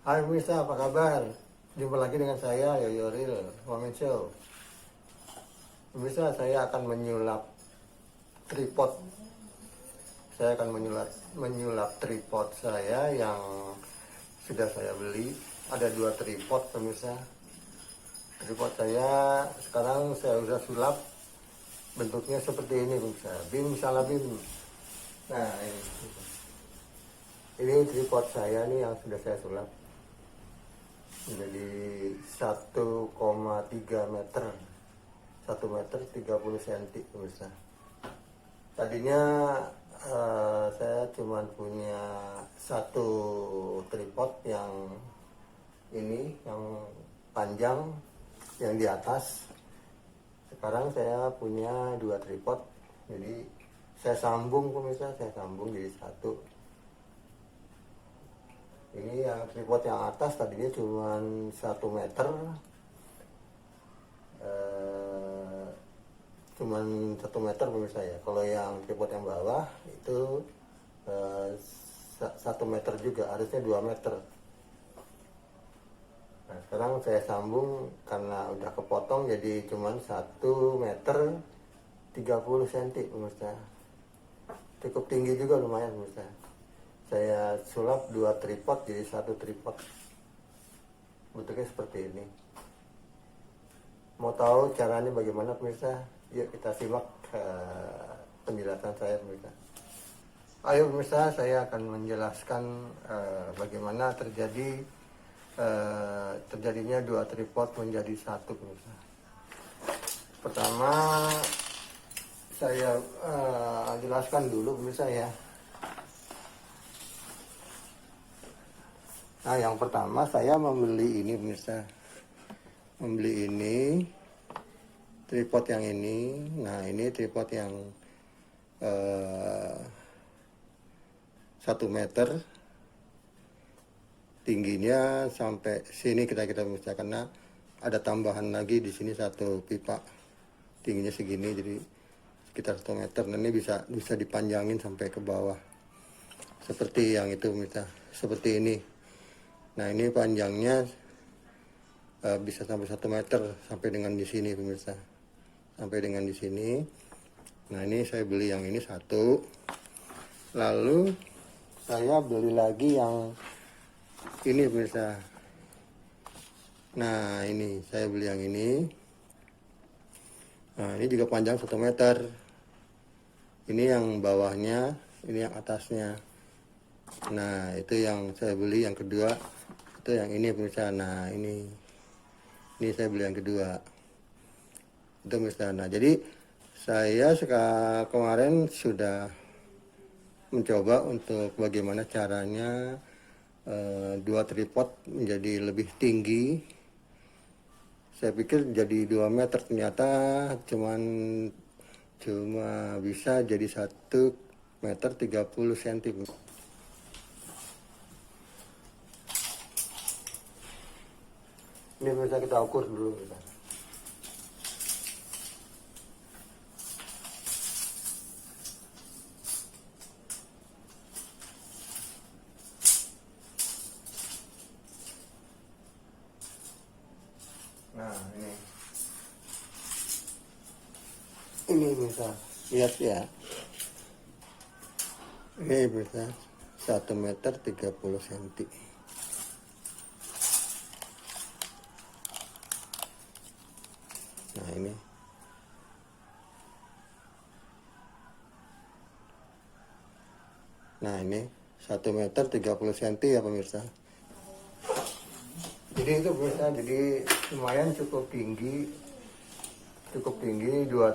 Hai pemirsa, apa kabar? Jumpa lagi dengan saya, Yoyoril Women Show. Pemirsa, saya akan menyulap tripod. Saya akan menyulap tripod saya yang sudah saya beli. Ada 2 tripod, pemirsa. Tripod saya sekarang saya sudah sulap. Bentuknya seperti ini, pemirsa. Bim salah bim. Nah, ini tripod saya nih yang sudah saya sulap. Jadi 1,3 meter, 1 meter 30 cm pemirsa. Tadinya saya cuma punya 1 tripod yang ini, yang panjang, yang di atas. Sekarang saya punya 2 tripod, jadi saya sambung pemirsa, saya sambung jadi 1. Ini yang tripod yang atas tadinya cuma 1 meter, cuman 1 meter pemirsa ya. Kalau yang tripod yang bawah itu 1 meter juga, harusnya 2 meter. Nah, sekarang saya sambung karena udah kepotong jadi cuman 1 meter 30 cm pemirsa. Cukup tinggi juga, lumayan pemirsa. Saya sulap 2 tripod jadi 1 tripod. Bentuknya seperti ini. Mau tahu caranya bagaimana pemirsa? Yuk kita simak penjelasan saya pemirsa. Ayo pemirsa, saya akan menjelaskan bagaimana terjadinya 2 tripod menjadi 1 pemirsa. Pertama saya jelaskan dulu pemirsa ya. Nah, yang pertama saya membeli ini pemirsa. Membeli ini tripod yang ini. Nah, ini tripod yang 1 meter. Tingginya sampai sini kita pemirsa, karena ada tambahan lagi di sini 1 pipa. Tingginya segini jadi sekitar 1 meter. Nah, ini bisa dipanjangin sampai ke bawah. Seperti yang itu pemirsa. Seperti ini. Nah, ini panjangnya bisa sampai 1 meter, sampai dengan di sini pemirsa, sampai dengan di sini. Nah, ini saya beli yang ini 1. Lalu saya beli lagi yang ini pemirsa. Nah, ini saya beli yang ini. Nah, ini juga panjang 1 meter. Ini yang bawahnya, ini yang atasnya. Nah, itu yang saya beli yang kedua. Itu yang ini pemirsa. Nah, ini saya beli yang kedua. Itu pemirsa. Nah, jadi saya kemarin sudah mencoba untuk bagaimana caranya 2 tripod menjadi lebih tinggi. Saya pikir jadi 2 meter, ternyata cuma bisa jadi 1 meter 30 cm. Ini bisa kita ukur dulu kita. Nah, ini bisa lihat ya. Ini bisa 1 meter 30 cm. Nah, ini. Nah, ini 1 meter 30 cm ya pemirsa. Jadi itu pemirsa, jadi lumayan cukup tinggi 2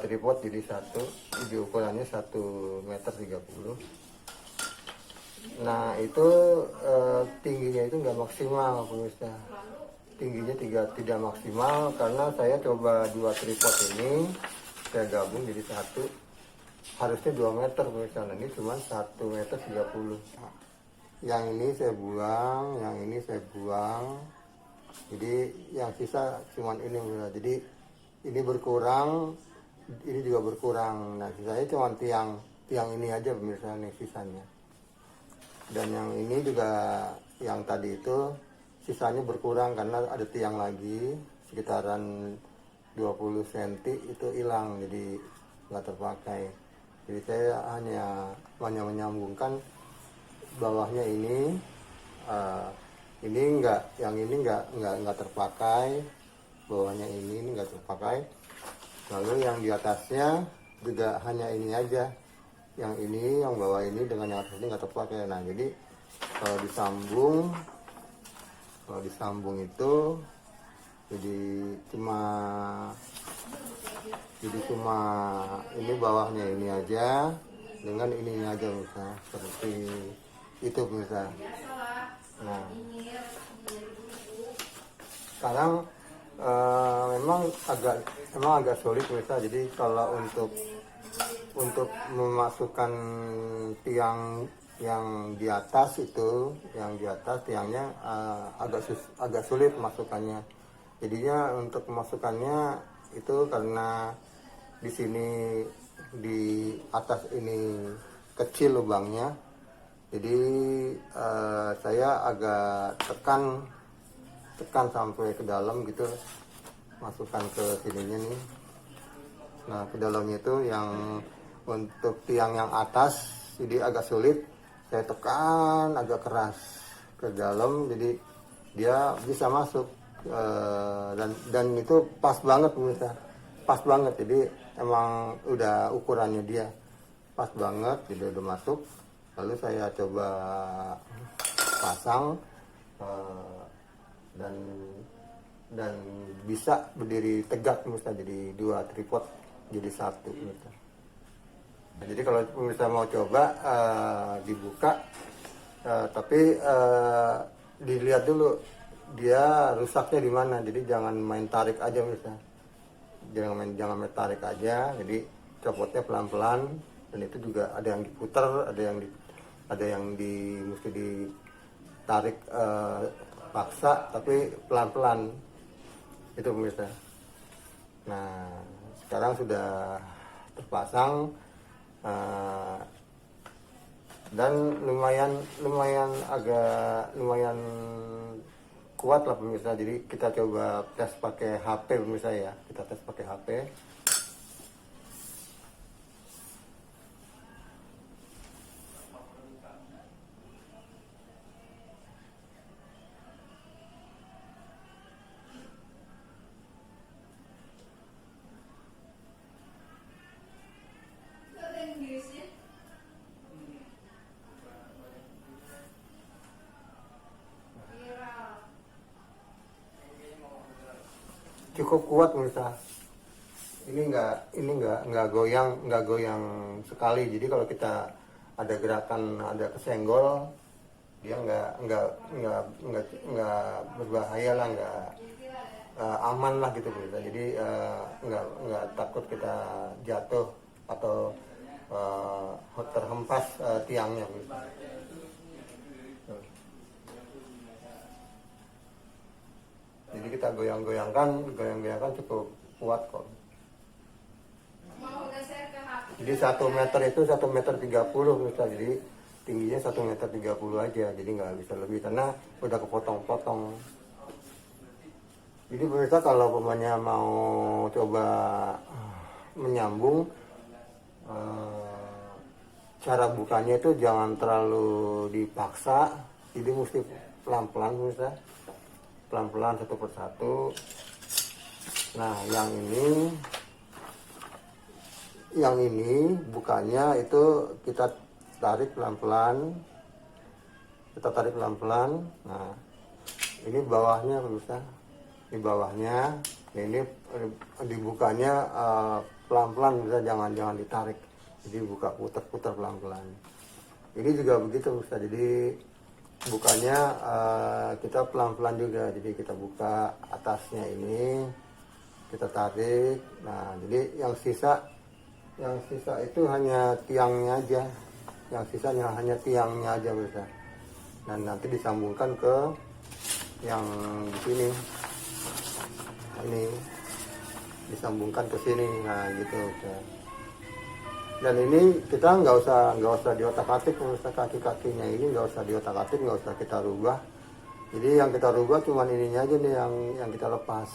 tripod jadi 1. Jadi ukurannya 1 meter 30. Nah, itu tingginya itu nggak maksimal pemirsa. Tingginya tidak maksimal karena saya coba 2 tripod ini saya gabung jadi 1, harusnya 2 meter pemirsa. Nah, ini cuma 1 meter 30. Yang ini saya buang, yang ini saya buang, jadi yang sisa cuma ini pemirsa. Jadi ini berkurang, ini juga berkurang. Nah, sisanya cuma tiang ini aja pemirsa nih sisanya. Dan yang ini juga, yang tadi itu sisanya berkurang karena ada tiang lagi sekitaran 20 cm itu hilang, jadi nggak terpakai. Jadi saya hanya menyambungkan bawahnya ini yang ini nggak terpakai, bawahnya ini nggak terpakai. Lalu yang di atasnya juga hanya ini aja, yang bawah ini dengan yang atas ini nggak terpakai. Nah jadi kalau disambung itu jadi cuma ini bawahnya ini aja dengan ininya aja bisa seperti itu bisa. Nah sekarang memang agak sulit bisa. Jadi kalau untuk memasukkan tiang yang di atas itu, tiangnya agak sulit masukkannya. Jadinya untuk memasukkannya itu karena di sini di atas ini kecil lubangnya, jadi saya agak tekan sampai ke dalam gitu, masukkan ke sininya nih. Nah ke dalamnya itu yang untuk tiang yang atas jadi agak sulit, saya tekan agak keras ke dalam, jadi dia bisa masuk. Dan itu pas banget pemirsa, pas banget. Jadi emang udah ukurannya dia pas banget, jadi udah masuk. Lalu saya coba pasang dan bisa berdiri tegak pemirsa, jadi 2 tripod jadi 1 pemirsa. Nah, jadi kalau pemirsa mau coba dibuka, tapi dilihat dulu dia rusaknya di mana. Jadi jangan main tarik aja pemirsa, jangan main tarik aja. Jadi copotnya pelan-pelan, dan itu juga ada yang diputar, ada yang mesti ditarik paksa, tapi pelan-pelan itu pemirsa. Nah sekarang sudah terpasang dan lumayan kuat lah pemirsa. Jadi kita coba tes pakai HP pemirsa ya, kita tes pakai HP. Cukup kuat pemirsa. Ini nggak goyang sekali. Jadi kalau kita ada gerakan, ada kesenggol, dia nggak berbahaya lah, aman lah gitu pemirsa. Jadi nggak takut kita jatuh atau terhempas tiangnya pemirsa. Jadi kita goyang-goyangkan cukup kuat kok. Jadi 1 meter itu 1,30 meter bisa. Jadi tingginya 1,30 meter aja. Jadi nggak bisa lebih karena udah kepotong-potong. Jadi pemirsa kalau pemainnya mau coba menyambung, cara bukanya itu jangan terlalu dipaksa. Jadi mesti pelan-pelan pemirsa. Pelan-pelan satu persatu. Nah yang ini bukanya itu kita tarik pelan-pelan, Nah ini bawahnya pemirsa, ini bawahnya. Ini dibukanya pelan-pelan pemirsa, jangan ditarik. Jadi buka putar pelan-pelan. Ini juga begitu pemirsa. Jadi bukanya kita pelan-pelan juga. Jadi kita buka atasnya ini, kita tarik. Nah jadi yang sisa itu hanya tiangnya aja, hanya tiangnya aja bisa. Dan nanti disambungkan ke yang di sini, ini disambungkan ke sini. Nah gitu bisa. Dan ini kita nggak usah diotak-atik pemirsa, kaki-kakinya ini nggak usah diotak-atik, nggak usah kita rubah. Jadi yang kita rubah cuman ininya aja nih yang kita lepas.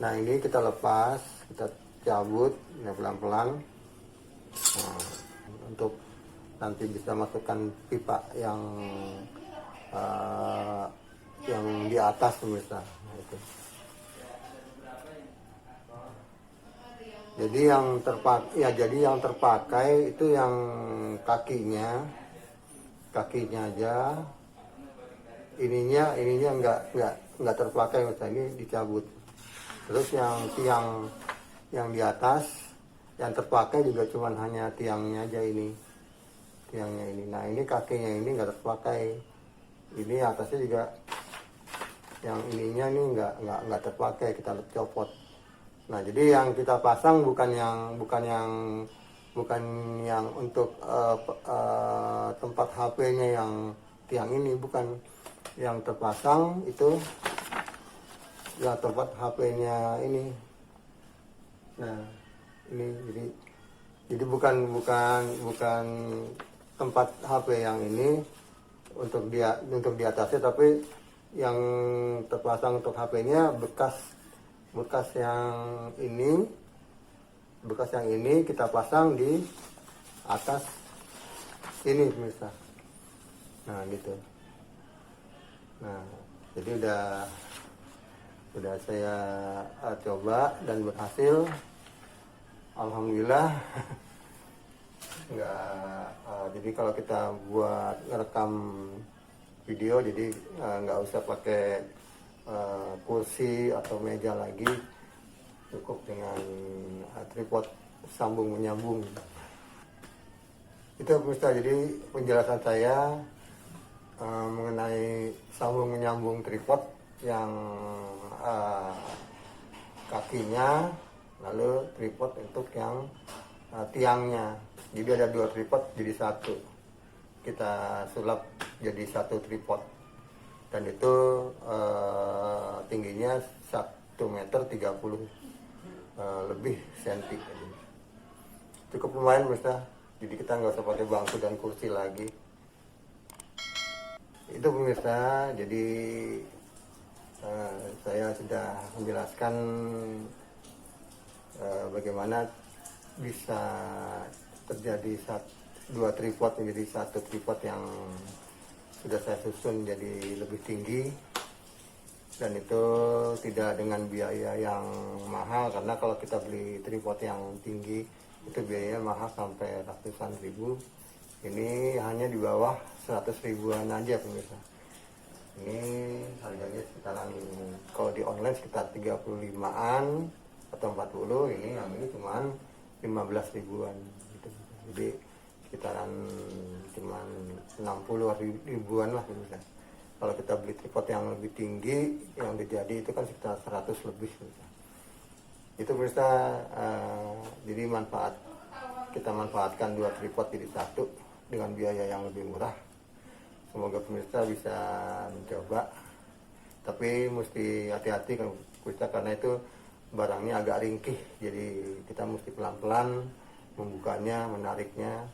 Nah ini kita lepas, kita cabut ya pelan-pelan. Nah, untuk nanti bisa masukkan pipa uh, yang di atas pemirsa. Nah, itu. Jadi yang terpakai itu yang kakinya aja. Ininya nggak terpakai, misalnya ini dicabut. Terus yang tiang yang di atas yang terpakai juga cuman hanya tiangnya aja tiangnya ini. Nah ini kakinya ini nggak terpakai. Ini atasnya juga yang ininya ini nggak terpakai, kita copot. Nah jadi yang kita pasang bukan yang untuk tempat HP-nya yang tiang ini, bukan. Yang terpasang itu ya tempat HP-nya ini. Nah ini jadi bukan tempat HP yang ini untuk di atasnya, tapi yang terpasang untuk HP-nya bekas yang ini kita pasang di atas ini pemirsa. Nah gitu. Nah jadi udah saya coba dan berhasil, alhamdulillah. Jadi kalau kita buat ngerekam video, jadi nggak usah pakai kursi atau meja lagi, cukup dengan tripod sambung menyambung. Itu pemirsa, jadi penjelasan saya mengenai sambung menyambung tripod yang kakinya, lalu tripod untuk yang tiangnya. Jadi ada 2 tripod jadi satu, kita sulap jadi satu tripod, dan itu tingginya 1,30 meter lebih senti. Cukup lumayan pemirsa, jadi kita nggak usah pakai bangku dan kursi lagi. Itu pemirsa, jadi saya sudah menjelaskan bagaimana bisa terjadi 2 tripod menjadi satu tripod yang sudah saya susun jadi lebih tinggi, dan itu tidak dengan biaya yang mahal, karena kalau kita beli tripod yang tinggi itu biayanya mahal sampai ratusan ribu. Ini hanya di bawah 100 ribuan aja pemirsa. Ini harganya sekitaran, kalau di online sekitar 35-an atau 40, yang ini cuman 15 ribuan gitu. Jadi sekitaran cuman 60 ribuan lah pemirsa. Kalau kita beli tripod yang lebih tinggi yang dijadi itu kan sekitar 100 lebih pemirsa. Itu pemirsa, jadi kita manfaatkan 2 tripod jadi satu dengan biaya yang lebih murah. Semoga pemirsa bisa mencoba, tapi mesti hati-hati kan pemirsa, karena itu barangnya agak ringkih, jadi kita mesti pelan-pelan membukanya, menariknya,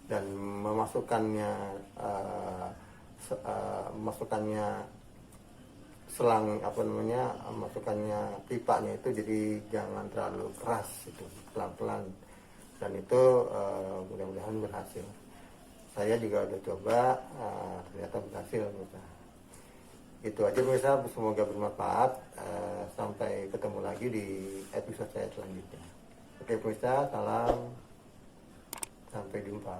dan memasukkannya masukkannya pipanya itu jadi jangan terlalu keras, itu pelan-pelan, dan itu mudah-mudahan berhasil. Saya juga udah coba, ternyata berhasil pemirsa. Itu aja pemirsa, semoga bermanfaat. Sampai ketemu lagi di episode saya selanjutnya. Oke pemirsa, salam, sampai jumpa.